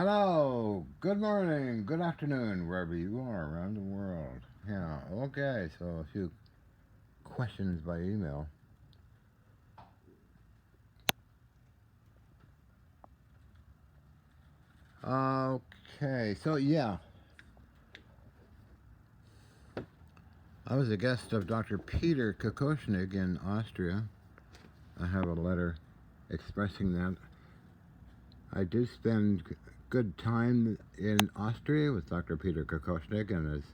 Hello, good morning, good afternoon, wherever you are around the world. Yeah, okay, so a few questions by email. Okay, so yeah, I was a guest of Dr. Peter kokoshinegg in Austria. I have a letter expressing that. I did spend good time in Austria with Dr. Peter kokoshinegg and his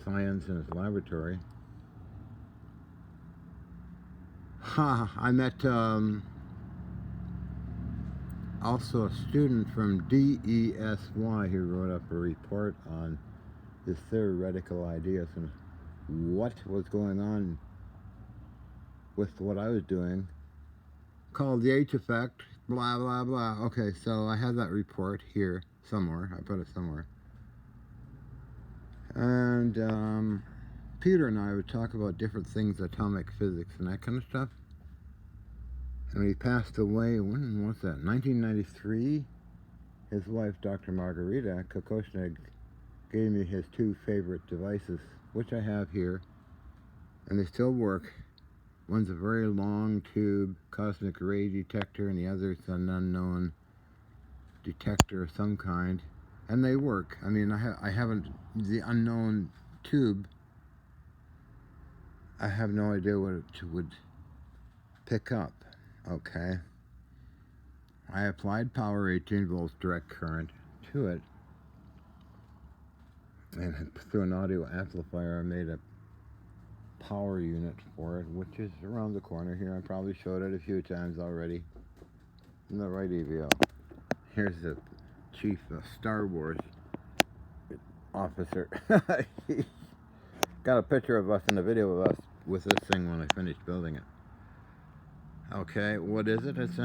science in his laboratory. I met also a student from DESY who wrote up a report on his theoretical ideas and what was going on with what I was doing, called the H effect, blah, blah, blah. Okay, so I have that report here somewhere. I put it somewhere. And Peter and I would talk about different things, atomic physics and that kind of stuff. And he passed away, when was that? 1993. His wife, Dr. Margarita kokoshinegg, gave me his two favorite devices, which I have here, and they still work. One's a very long tube cosmic ray detector, and the other's an unknown detector of some kind, and they work. I mean, I haven't, the unknown tube, I have no idea what it would pick up. Okay. I applied power 18 volts direct current to it, and through an audio amplifier I made a power unit for it, which is around the corner here. I probably showed it a few times already. In the right EVO. Here's the chief of Star Wars officer. He got a picture of us in the video of us with this thing when I finished building it. Okay, what is it? It's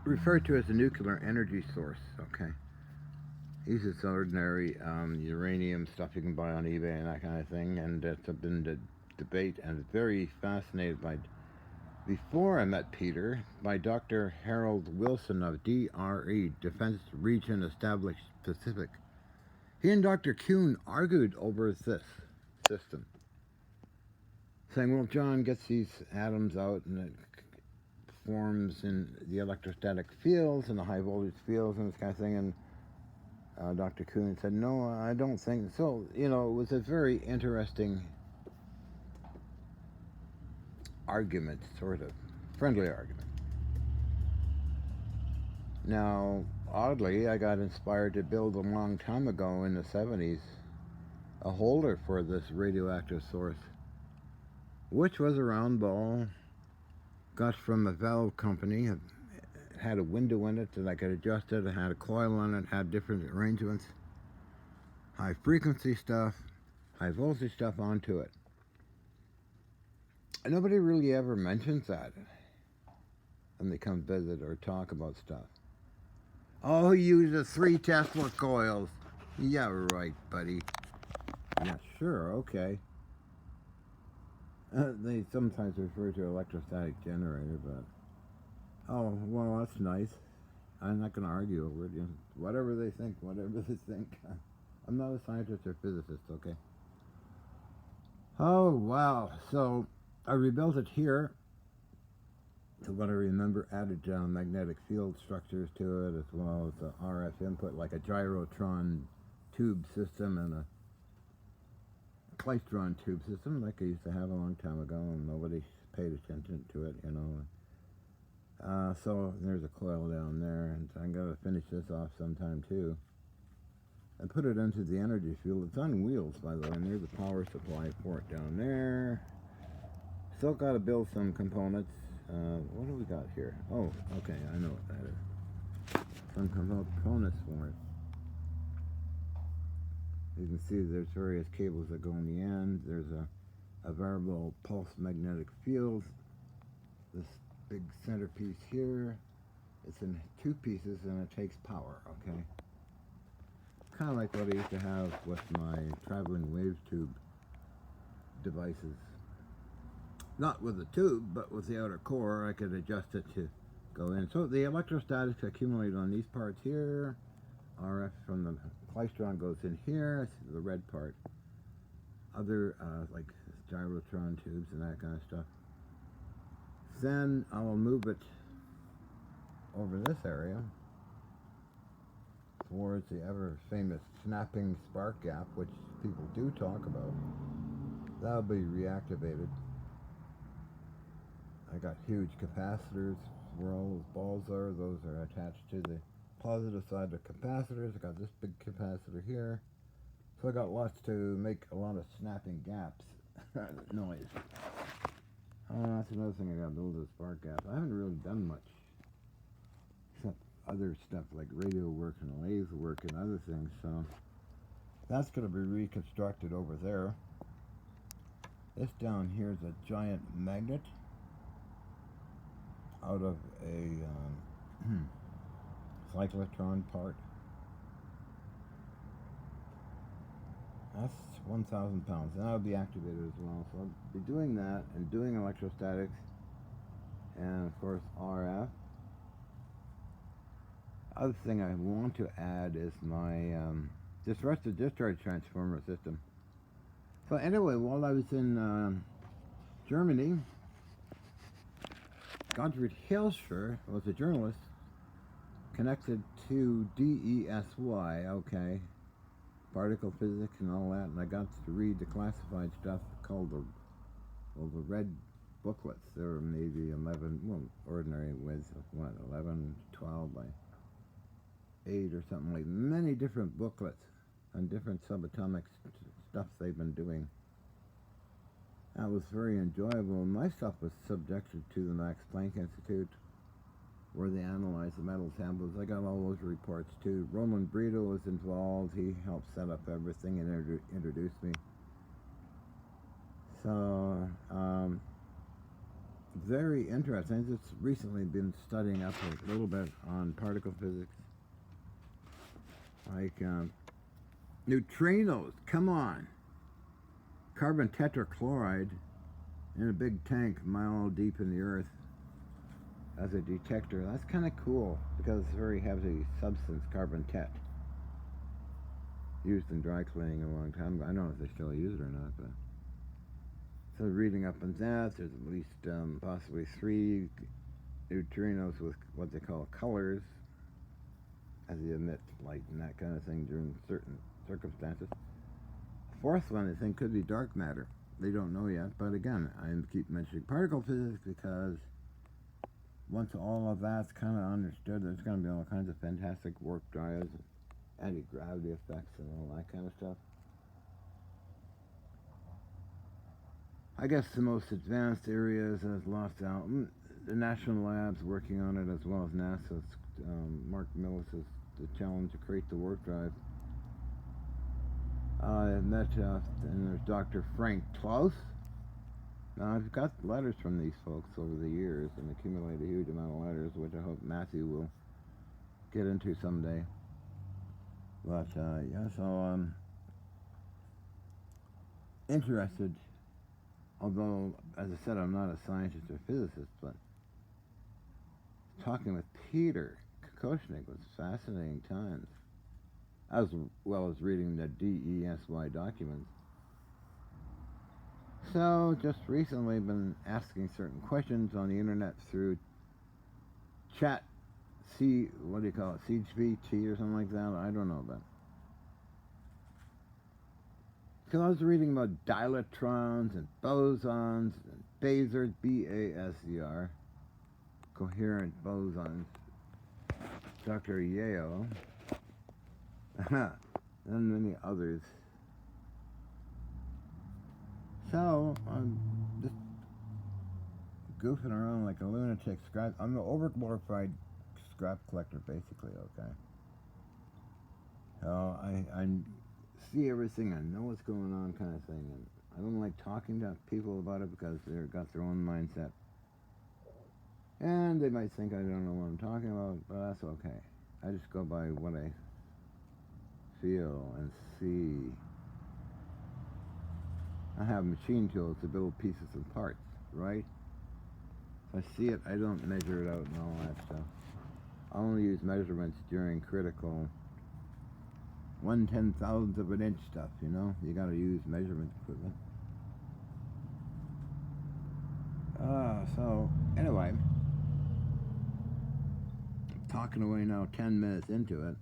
referred to as a nuclear energy source. Okay. Uses ordinary uranium stuff you can buy on eBay and that kind of thing, and it's been the debate and very fascinated by. Before I met Peter, by Dr. Harold Wilson of DRE, Defense Region Established Pacific. He and Dr. Kuhn argued over this system, saying, well, John gets these atoms out and it forms in the electrostatic fields and the high voltage fields and this kind of thing, and Dr. Kuhn said, no, I don't think so. You know, it was a very interesting argument, sort of friendly argument. Now, oddly, I got inspired to build a long time ago in the 70s a holder for this radioactive source, which was a round ball, got from a valve company. It had a window in it that I could adjust it. It had a coil on it, had different arrangements, high frequency stuff, high voltage stuff onto it. And nobody really ever mentions that when they come visit or talk about stuff. Oh, he uses 3 Tesla coils. Yeah, right, buddy. Yeah, sure, okay. They sometimes refer to electrostatic generator, but oh, well, that's nice. I'm not going to argue over it. You know, whatever they think, whatever they think. I'm not a scientist or physicist, okay? Oh, wow. So I rebuilt it here. To what I remember, added magnetic field structures to it, as well as the RF input, like a gyrotron tube system and a Electron tube system like I used to have a long time ago, and nobody paid attention to it, you know. So there's a coil down there, and I'm going to finish this off sometime too. And put it into the energy field. It's on wheels, by the way, and there's a power supply for it down there. Still got to build some components. What do we got here? Oh, okay, I know what that is. Some components for it. You can see there's various cables that go in the end. There's a variable pulse magnetic field. This big centerpiece here. It's in 2 pieces and it takes power, okay? Kind of like what I used to have with my traveling wave tube devices. Not with the tube, but with the outer core. I could adjust it to go in. So the electrostatics accumulate on these parts here. RF from the klystron goes in here, the red part. Other like gyrotron tubes and that kind of stuff. Then I will move it over this area towards the ever famous snapping spark gap, which people do talk about. That'll be reactivated. I got huge capacitors where all those balls are. Those are attached to the positive side of capacitors. I got this big capacitor here. So I got lots to make a lot of snapping gaps. Noise. That's another thing I gotta build, a spark gap. I haven't really done much. Except other stuff like radio work and laser work and other things. So that's gonna be reconstructed over there. This down here is a giant magnet out of a cyclotron part. That's 1,000 pounds, and that'll be activated as well. So I'll be doing that and doing electrostatics, and of course RF. Other thing I want to add is my disruptive discharge transformer system. So anyway, while I was in Germany, Gottfried Hilscher was a journalist connected to DESY, okay, particle physics and all that, and I got to read the classified stuff called the red booklets. There were maybe 11, well, ordinary with, what, 11, 12 by 8 or something, like many different booklets on different subatomic stuff they've been doing. That was very enjoyable. My stuff was subjected to the Max Planck Institute, where they analyzed the metal samples. I got all those reports too. Roman Brito was involved. He helped set up everything and introduced me. So, very interesting. I've just recently been studying up a little bit on particle physics. Like, neutrinos, come on. Carbon tetrachloride in a big tank a mile deep in the earth as a detector. That's kind of cool because it's a very heavy substance, carbon tet. Used in dry cleaning a long time ago. I don't know if they still use it or not, but so reading up on that, there's at least possibly 3 neutrinos with what they call colors, as they emit light and that kind of thing during certain circumstances. Fourth one, I think, could be dark matter. They don't know yet, but again, I keep mentioning particle physics because once all of that's kind of understood, there's going to be all kinds of fantastic warp drives, anti-gravity effects, and all that kind of stuff. I guess the most advanced areas is lost out. The national labs working on it, as well as NASA's. Mark Millis is the challenge to create the warp drive. I met, and there's Dr. Frank Klaus. Now, I've got letters from these folks over the years and accumulated a huge amount of letters, which I hope Matthew will get into someday. But, yeah, so I'm interested, although, as I said, I'm not a scientist or physicist, but talking with Peter kokoshinegg was fascinating times, as well as reading the DESY documents. So, just recently been asking certain questions on the internet through chat, what do you call it, CGPT or something like that? I don't know about it. Because I was reading about yElectrons and bosons and phasers, B-A-S-E-R, coherent bosons, Dr. Yeo, and many others. So, I'm just goofing around like a lunatic scrap. I'm an overglorified scrap collector, basically, okay? So, I see everything, I know what's going on kind of thing, and I don't like talking to people about it because they've got their own mindset. And they might think I don't know what I'm talking about, but that's okay. I just go by what I feel and see. I have machine tools to build pieces and parts, right? If I see it, I don't measure it out and all that stuff. I only use measurements during critical 1/10,000th of an inch stuff, you know? You gotta use measurement equipment. So, anyway, I'm talking away now 10 minutes into it.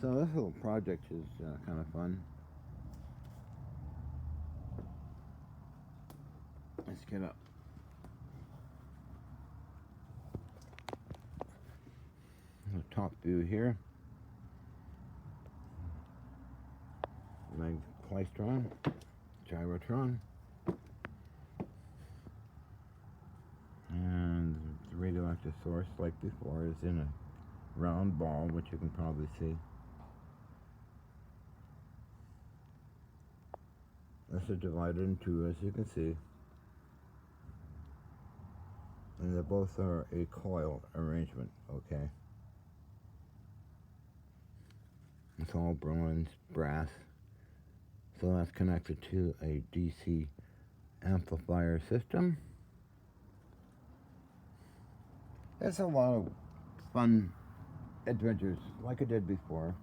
So this little project is kind of fun. Let's get up. The top view here. Electron, gyrotron, and the radioactive source, like before, is in a round ball, which you can probably see. This is divided in two, as you can see, and they both are a coil arrangement. Okay, it's all bronze, brass. So that's connected to a DC amplifier system. It's a lot of fun adventures, like I did before.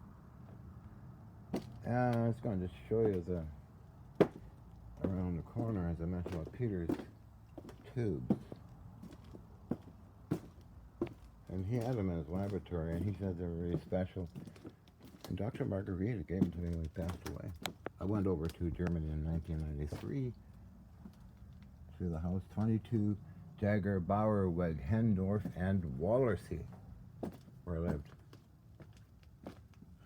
I was going to show you around the corner, as I mentioned, about Peter's tubes. And he had them in his laboratory, and he said they were really special. And Dr. Margarita gave them to me when he passed away. I went over to Germany in 1993 to the house 22 Dagger Bauerweg, Hendorf, and Wallersee, where I lived.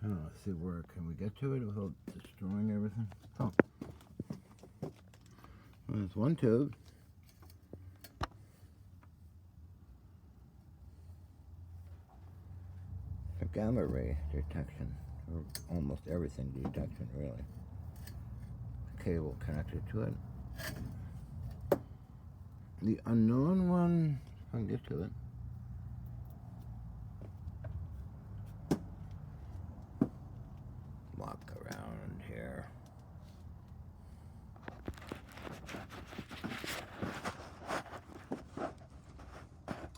Let's see, where can we get to it without destroying everything? Oh, there's one tube. A gamma ray detection, or almost everything detection, really. Cable connected to it. The unknown one, if I can get to it. Walk around here.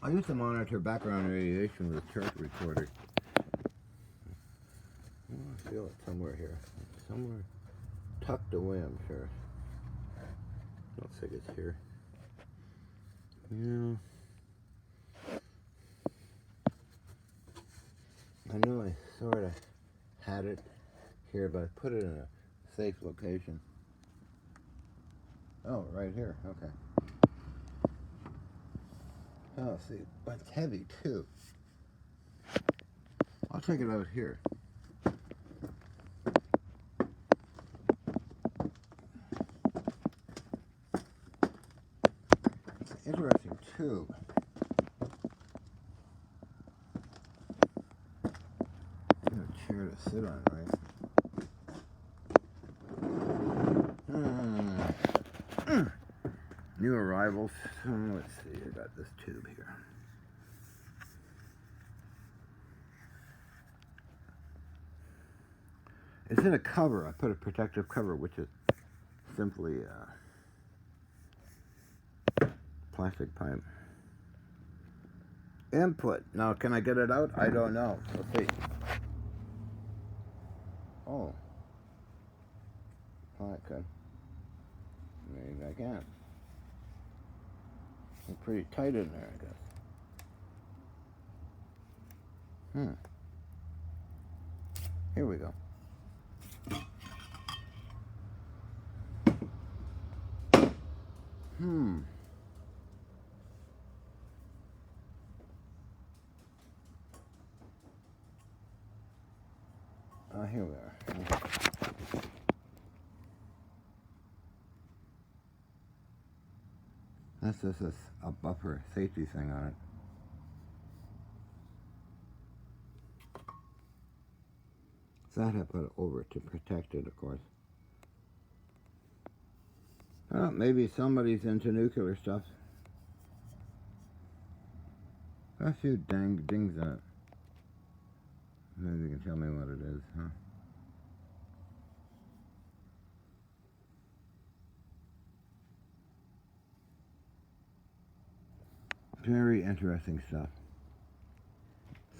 I used to monitor background radiation with a chart recorder. I feel it somewhere here. Somewhere tucked away, I'm sure. Looks like it's here. Yeah. I know I sort of had it here, but I put it in a safe location. Oh, right here. Okay. Oh, see, but it's heavy too. I'll take it out here. Interesting tube. Got a chair to sit on, right? New arrivals. Let's see, I got this tube here. It's in a cover. I put a protective cover, which is simply plastic pipe. Input. Now, can I get it out? I don't know. Let's see. Oh. I could. Maybe I can. It's pretty tight in there, I guess. Here we go. Here we are. This is a buffer safety thing on it. So I put it over to protect it, of course. Well, maybe somebody's into nuclear stuff. A few dang dings in it. Maybe you can tell me what it is, huh? Very interesting stuff.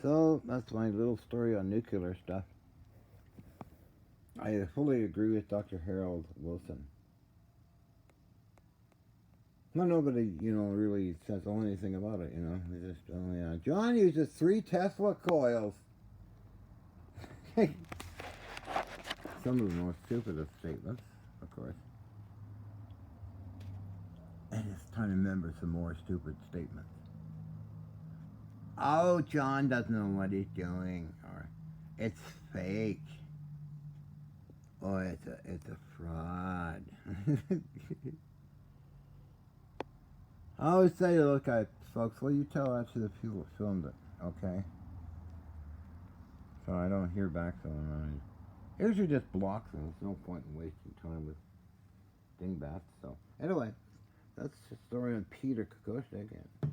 So, that's my little story on nuclear stuff. I fully agree with Dr. Harold Wilson. Well, nobody, really says anything about it, They just, oh yeah, John uses 3 Tesla coils. Some of the most stupidest statements, of course. And it's time to remember some more stupid statements. Oh, John doesn't know what he's doing, or it's fake, or it's a fraud. I always say, look, folks, will you tell that to the people who filmed it, okay? So I don't hear back from them. I usually just block them. There's no point in wasting time with dingbats. So anyway, that's the story on Peter kokoshinegg and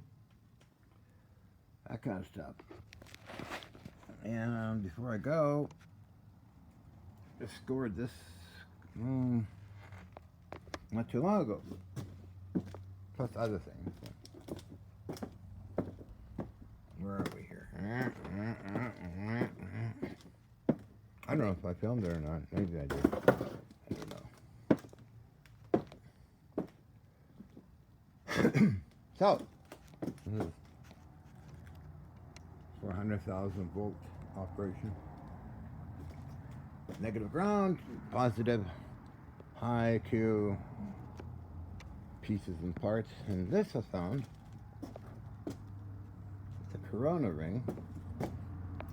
that kind of stuff. And before I go, I scored this not too long ago, plus other things. Where are we here? I don't know if I filmed it or not. Maybe I did. I don't know. So, this is 400,000 volt operation. Negative ground, positive high Q pieces and parts. And this I found. It's a corona ring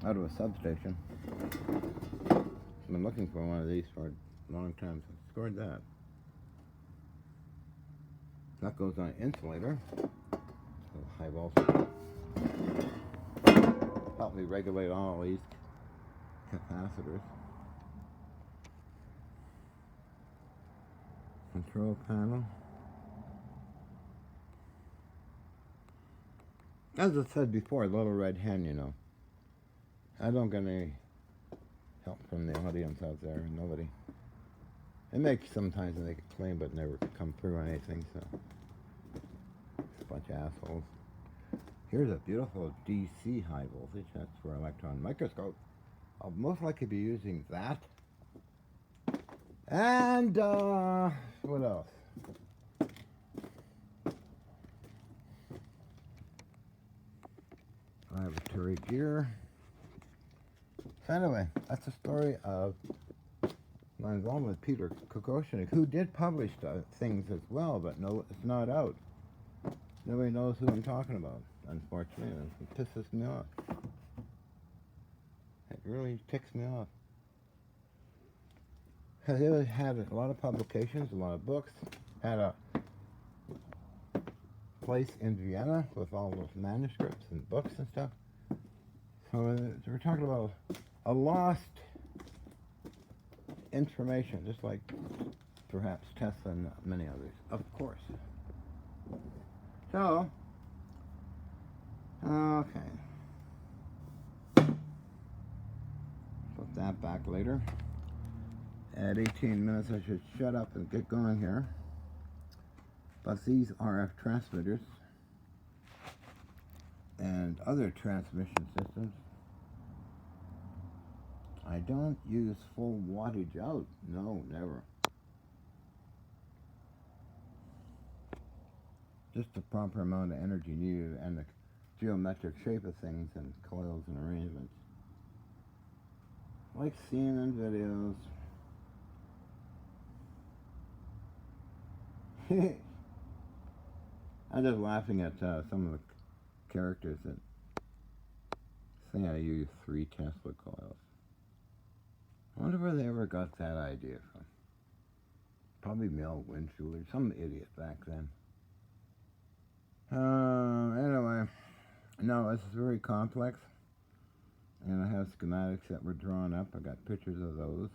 out of a substation. I've been looking for one of these for a long time, so I scored that. That goes on an insulator, so high voltage. Help me regulate all these capacitors. Control panel. As I said before, little red hen, I don't get any help from the audience out there, nobody. They sometimes make a claim but never come through on anything, so it's a bunch of assholes. Here's a beautiful DC high voltage, that's for electron microscope. I'll most likely be using that. And what else? Laboratory gear. So anyway, that's the story of my involvement with Peter kokoshinegg, who did publish things as well, but no, it's not out. Nobody knows who I'm talking about, unfortunately. It pisses me off. It really ticks me off. He had a lot of publications, a lot of books, had a place in Vienna with all those manuscripts and books and stuff. So we're talking about a lost information, just like perhaps Tesla and many others, of course. So, okay. Put that back later. At 18 minutes, I should shut up and get going here. But these RF transmitters and other transmission systems, I don't use full wattage out. No, never. Just the proper amount of energy needed and the geometric shape of things and coils and arrangements. Like seen in videos. I'm just laughing at some of the characters that say I use 3 Tesla coils. I wonder where they ever got that idea from. Probably Mel Winfield or some idiot back then. Anyway, no, this is very complex. And I have schematics that were drawn up. I got pictures of those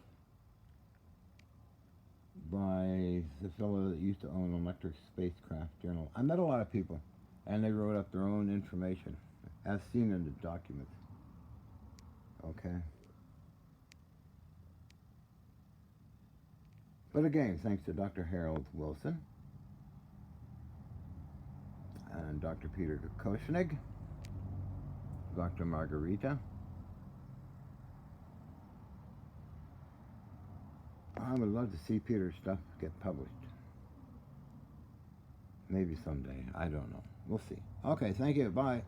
by the fellow that used to own Electric Spacecraft Journal. I met a lot of people, and they wrote up their own information, as seen in the documents. Okay. But again, thanks to Dr. Harold Wilson. and Dr. Peter kokoshinegg, Dr. Margarita. I would love to see Peter's stuff get published. Maybe someday. I don't know. We'll see. Okay, thank you. Bye.